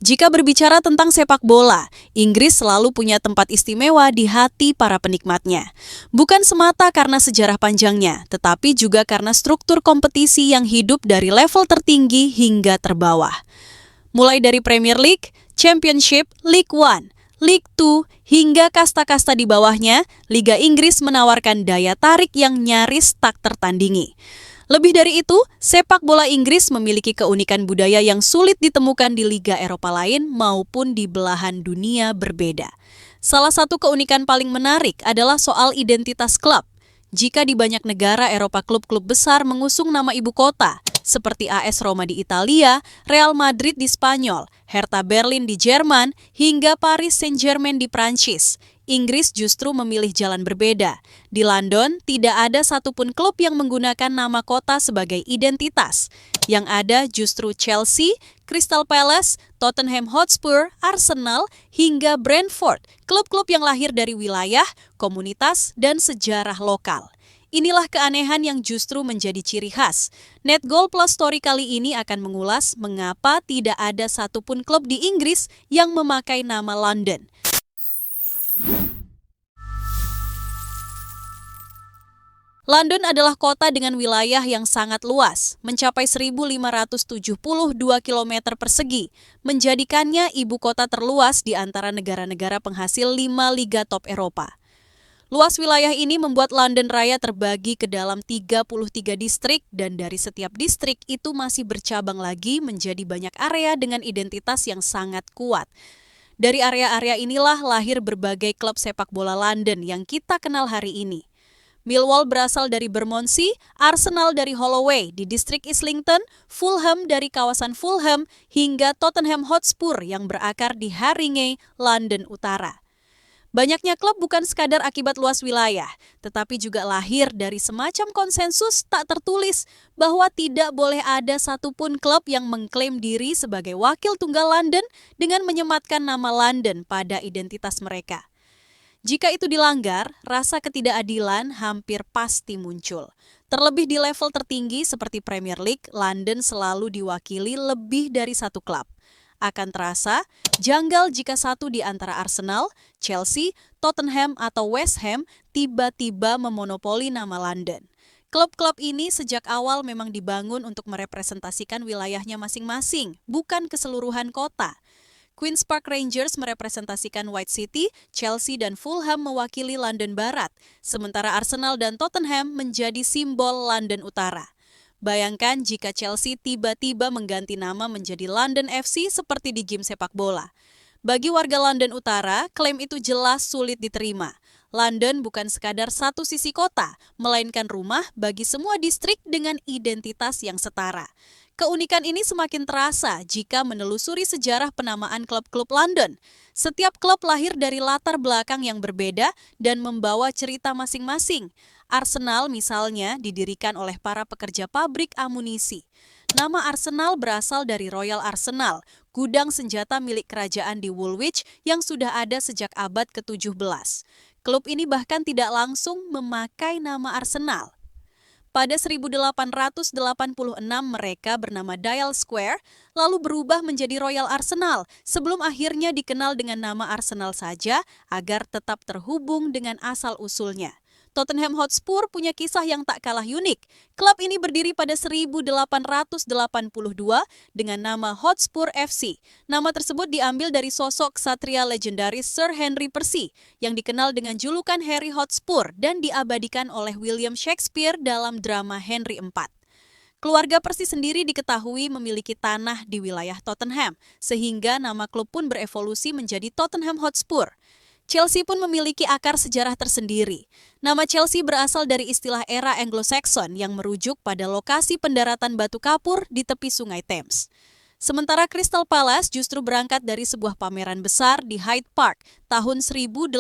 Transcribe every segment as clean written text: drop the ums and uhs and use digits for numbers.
Jika berbicara tentang sepak bola, Inggris selalu punya tempat istimewa di hati para penikmatnya. Bukan semata karena sejarah panjangnya, tetapi juga karena struktur kompetisi yang hidup dari level tertinggi hingga terbawah. Mulai dari Premier League, Championship, League One, League Two, hingga kasta-kasta di bawahnya, Liga Inggris menawarkan daya tarik yang nyaris tak tertandingi. Lebih dari itu, sepak bola Inggris memiliki keunikan budaya yang sulit ditemukan di liga Eropa lain maupun di belahan dunia berbeda. Salah satu keunikan paling menarik adalah soal identitas klub. Jika di banyak negara Eropa klub-klub besar mengusung nama ibu kota, seperti AS Roma di Italia, Real Madrid di Spanyol, Hertha Berlin di Jerman, hingga Paris Saint-Germain di Prancis, Inggris justru memilih jalan berbeda. Di London, tidak ada satupun klub yang menggunakan nama kota sebagai identitas. Yang ada justru Chelsea, Crystal Palace, Tottenham Hotspur, Arsenal, hingga Brentford, klub-klub yang lahir dari wilayah, komunitas, dan sejarah lokal. Inilah keanehan yang justru menjadi ciri khas. NetGoal Plus Story kali ini akan mengulas mengapa tidak ada satupun klub di Inggris yang memakai nama London. London adalah kota dengan wilayah yang sangat luas, mencapai 1.572 km persegi, menjadikannya ibu kota terluas di antara negara-negara penghasil 5 liga top Eropa. Luas wilayah ini membuat London Raya terbagi ke dalam 33 distrik dan dari setiap distrik itu masih bercabang lagi menjadi banyak area dengan identitas yang sangat kuat. Dari area-area inilah lahir berbagai klub sepak bola London yang kita kenal hari ini. Millwall berasal dari Bermondsey, Arsenal dari Holloway di distrik Islington, Fulham dari kawasan Fulham, hingga Tottenham Hotspur yang berakar di Haringey, London Utara. Banyaknya klub bukan sekadar akibat luas wilayah, tetapi juga lahir dari semacam konsensus tak tertulis bahwa tidak boleh ada satupun klub yang mengklaim diri sebagai wakil tunggal London dengan menyematkan nama London pada identitas mereka. Jika itu dilanggar, rasa ketidakadilan hampir pasti muncul. Terlebih di level tertinggi seperti Premier League, London selalu diwakili lebih dari satu klub. Akan terasa, janggal jika satu di antara Arsenal, Chelsea, Tottenham, atau West Ham tiba-tiba memonopoli nama London. Klub-klub ini sejak awal memang dibangun untuk merepresentasikan wilayahnya masing-masing, bukan keseluruhan kota. Queen's Park Rangers merepresentasikan White City, Chelsea dan Fulham mewakili London Barat, sementara Arsenal dan Tottenham menjadi simbol London Utara. Bayangkan jika Chelsea tiba-tiba mengganti nama menjadi London FC seperti di game sepak bola. Bagi warga London Utara, klaim itu jelas sulit diterima. London bukan sekadar satu sisi kota, melainkan rumah bagi semua distrik dengan identitas yang setara. Keunikan ini semakin terasa jika menelusuri sejarah penamaan klub-klub London. Setiap klub lahir dari latar belakang yang berbeda dan membawa cerita masing-masing. Arsenal misalnya didirikan oleh para pekerja pabrik amunisi. Nama Arsenal berasal dari Royal Arsenal, gudang senjata milik kerajaan di Woolwich yang sudah ada sejak abad ke-17. Klub ini bahkan tidak langsung memakai nama Arsenal. Pada 1886 mereka bernama Dial Square, lalu berubah menjadi Royal Arsenal sebelum akhirnya dikenal dengan nama Arsenal saja agar tetap terhubung dengan asal-usulnya. Tottenham Hotspur punya kisah yang tak kalah unik. Klub ini berdiri pada 1882 dengan nama Hotspur FC. Nama tersebut diambil dari sosok ksatria legendaris Sir Henry Percy yang dikenal dengan julukan Harry Hotspur dan diabadikan oleh William Shakespeare dalam drama Henry IV. Keluarga Percy sendiri diketahui memiliki tanah di wilayah Tottenham, sehingga nama klub pun berevolusi menjadi Tottenham Hotspur. Chelsea pun memiliki akar sejarah tersendiri. Nama Chelsea berasal dari istilah era Anglo-Saxon yang merujuk pada lokasi pendaratan batu kapur di tepi sungai Thames. Sementara Crystal Palace justru berangkat dari sebuah pameran besar di Hyde Park tahun 1851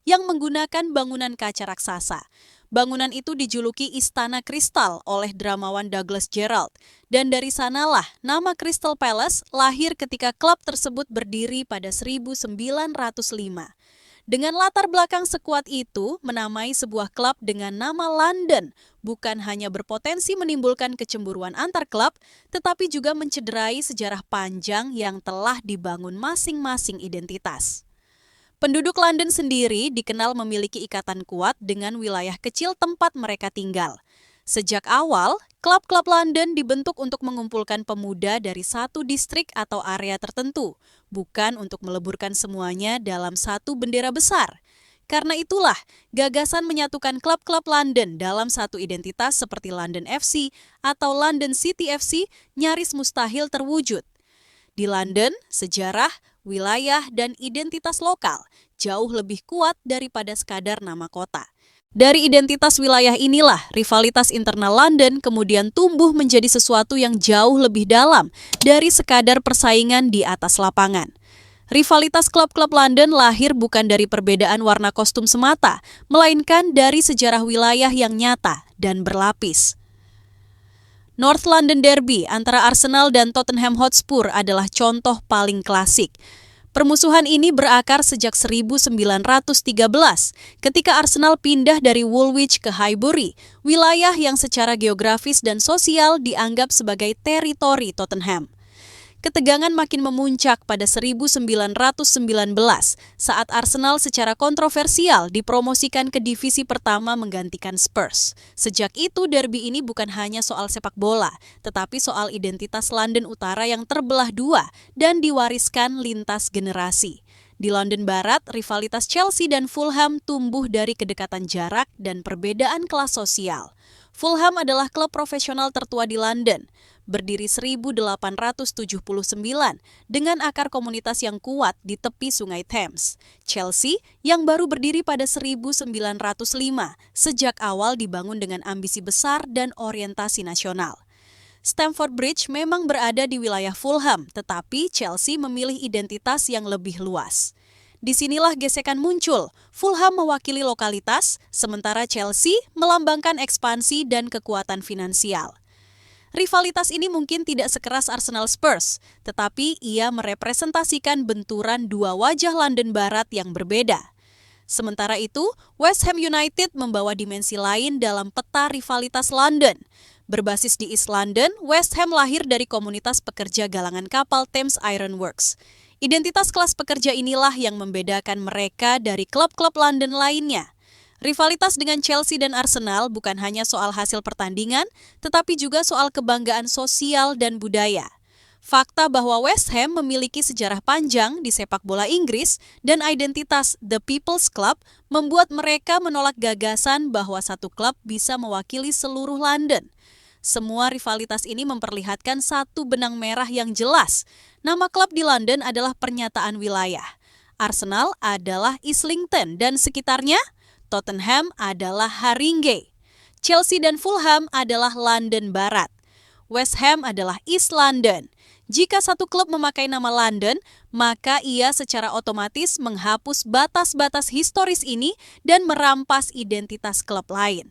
yang menggunakan bangunan kaca raksasa. Bangunan itu dijuluki Istana Kristal oleh dramawan Douglas Jerrold. Dan dari sanalah nama Crystal Palace lahir ketika klub tersebut berdiri pada 1905. Dengan latar belakang sekuat itu, menamai sebuah klub dengan nama London bukan hanya berpotensi menimbulkan kecemburuan antar klub, tetapi juga mencederai sejarah panjang yang telah dibangun masing-masing identitas. Penduduk London sendiri dikenal memiliki ikatan kuat dengan wilayah kecil tempat mereka tinggal. Sejak awal, klub-klub London dibentuk untuk mengumpulkan pemuda dari satu distrik atau area tertentu, bukan untuk meleburkan semuanya dalam satu bendera besar. Karena itulah, gagasan menyatukan klub-klub London dalam satu identitas seperti London FC atau London City FC nyaris mustahil terwujud. Di London, sejarah, wilayah, dan identitas lokal jauh lebih kuat daripada sekadar nama kota. Dari identitas wilayah inilah, rivalitas internal London kemudian tumbuh menjadi sesuatu yang jauh lebih dalam dari sekadar persaingan di atas lapangan. Rivalitas klub-klub London lahir bukan dari perbedaan warna kostum semata, melainkan dari sejarah wilayah yang nyata dan berlapis. North London Derby antara Arsenal dan Tottenham Hotspur adalah contoh paling klasik. Permusuhan ini berakar sejak 1913 ketika Arsenal pindah dari Woolwich ke Highbury, wilayah yang secara geografis dan sosial dianggap sebagai teritori Tottenham. Ketegangan makin memuncak pada 1919 saat Arsenal secara kontroversial dipromosikan ke divisi pertama menggantikan Spurs. Sejak itu derby ini bukan hanya soal sepak bola, tetapi soal identitas London Utara yang terbelah dua dan diwariskan lintas generasi. Di London Barat, rivalitas Chelsea dan Fulham tumbuh dari kedekatan jarak dan perbedaan kelas sosial. Fulham adalah klub profesional tertua di London, berdiri 1879 dengan akar komunitas yang kuat di tepi Sungai Thames. Chelsea yang baru berdiri pada 1905 sejak awal dibangun dengan ambisi besar dan orientasi nasional. Stamford Bridge memang berada di wilayah Fulham, tetapi Chelsea memilih identitas yang lebih luas. Disinilah gesekan muncul. Fulham mewakili lokalitas, sementara Chelsea melambangkan ekspansi dan kekuatan finansial. Rivalitas ini mungkin tidak sekeras Arsenal Spurs, tetapi ia merepresentasikan benturan dua wajah London Barat yang berbeda. Sementara itu, West Ham United membawa dimensi lain dalam peta rivalitas London. Berbasis di East London, West Ham lahir dari komunitas pekerja galangan kapal Thames Iron Works. Identitas kelas pekerja inilah yang membedakan mereka dari klub-klub London lainnya. Rivalitas dengan Chelsea dan Arsenal bukan hanya soal hasil pertandingan, tetapi juga soal kebanggaan sosial dan budaya. Fakta bahwa West Ham memiliki sejarah panjang di sepak bola Inggris dan identitas The People's Club membuat mereka menolak gagasan bahwa satu klub bisa mewakili seluruh London. Semua rivalitas ini memperlihatkan satu benang merah yang jelas. Nama klub di London adalah pernyataan wilayah. Arsenal adalah Islington dan sekitarnya. Tottenham adalah Haringey. Chelsea dan Fulham adalah London Barat. West Ham adalah East London. Jika satu klub memakai nama London, maka ia secara otomatis menghapus batas-batas historis ini dan merampas identitas klub lain.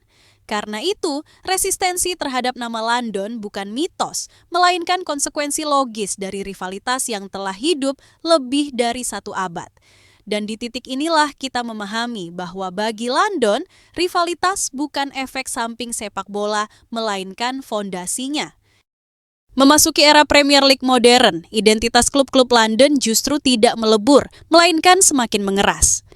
Karena itu, resistensi terhadap nama London bukan mitos, melainkan konsekuensi logis dari rivalitas yang telah hidup lebih dari 1 abad. Dan di titik inilah kita memahami bahwa bagi London, rivalitas bukan efek samping sepak bola, melainkan fondasinya. Memasuki era Premier League modern, identitas klub-klub London justru tidak melebur, melainkan semakin mengeras.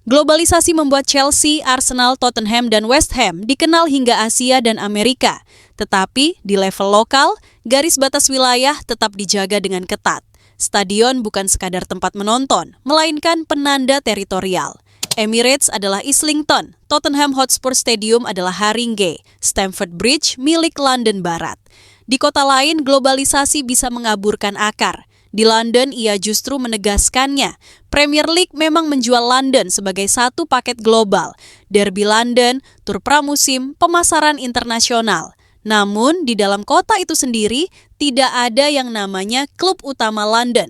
Globalisasi membuat Chelsea, Arsenal, Tottenham, dan West Ham dikenal hingga Asia dan Amerika. Tetapi di level lokal, garis batas wilayah tetap dijaga dengan ketat. Stadion bukan sekadar tempat menonton, melainkan penanda teritorial. Emirates adalah Islington, Tottenham Hotspur Stadium adalah Haringey, Stamford Bridge milik London Barat. Di kota lain, globalisasi bisa mengaburkan akar. Di London, ia justru menegaskannya. Premier League memang menjual London sebagai satu paket global. Derby London, tur pramusim, pemasaran internasional. Namun, di dalam kota itu sendiri, tidak ada yang namanya klub utama London.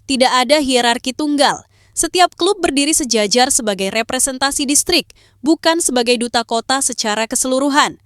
Tidak ada hierarki tunggal. Setiap klub berdiri sejajar sebagai representasi distrik, bukan sebagai duta kota secara keseluruhan.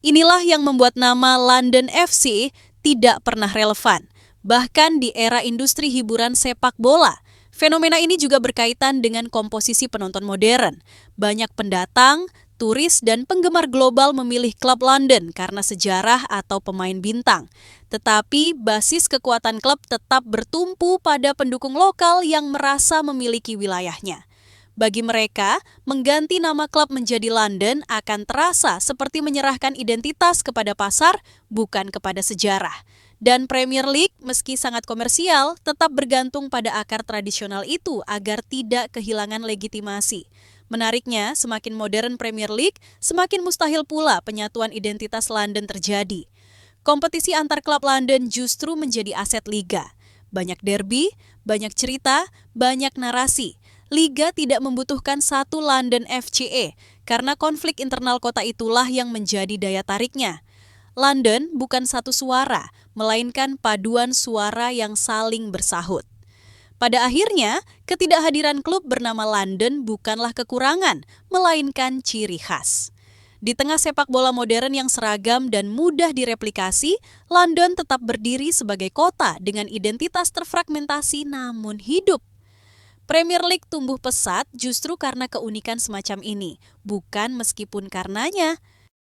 Inilah yang membuat nama London FC tidak pernah relevan. Bahkan di era industri hiburan sepak bola, Fenomena ini juga berkaitan dengan komposisi penonton modern. Banyak pendatang, turis, dan penggemar global memilih klub London karena sejarah atau pemain bintang. Tetapi basis kekuatan klub tetap bertumpu pada pendukung lokal yang merasa memiliki wilayahnya. Bagi mereka, mengganti nama klub menjadi London akan terasa seperti menyerahkan identitas kepada pasar, bukan kepada sejarah. Dan Premier League, meski sangat komersial, tetap bergantung pada akar tradisional itu agar tidak kehilangan legitimasi. Menariknya, semakin modern Premier League, semakin mustahil pula penyatuan identitas London terjadi. Kompetisi antar klub London justru menjadi aset liga. Banyak derby, banyak cerita, banyak narasi. Liga tidak membutuhkan satu London FCA karena konflik internal kota itulah yang menjadi daya tariknya. London bukan satu suara, melainkan paduan suara yang saling bersahut. Pada akhirnya, ketidakhadiran klub bernama London bukanlah kekurangan, melainkan ciri khas. Di tengah sepak bola modern yang seragam dan mudah direplikasi, London tetap berdiri sebagai kota dengan identitas terfragmentasi namun hidup. Premier League tumbuh pesat justru karena keunikan semacam ini, bukan meskipun karenanya.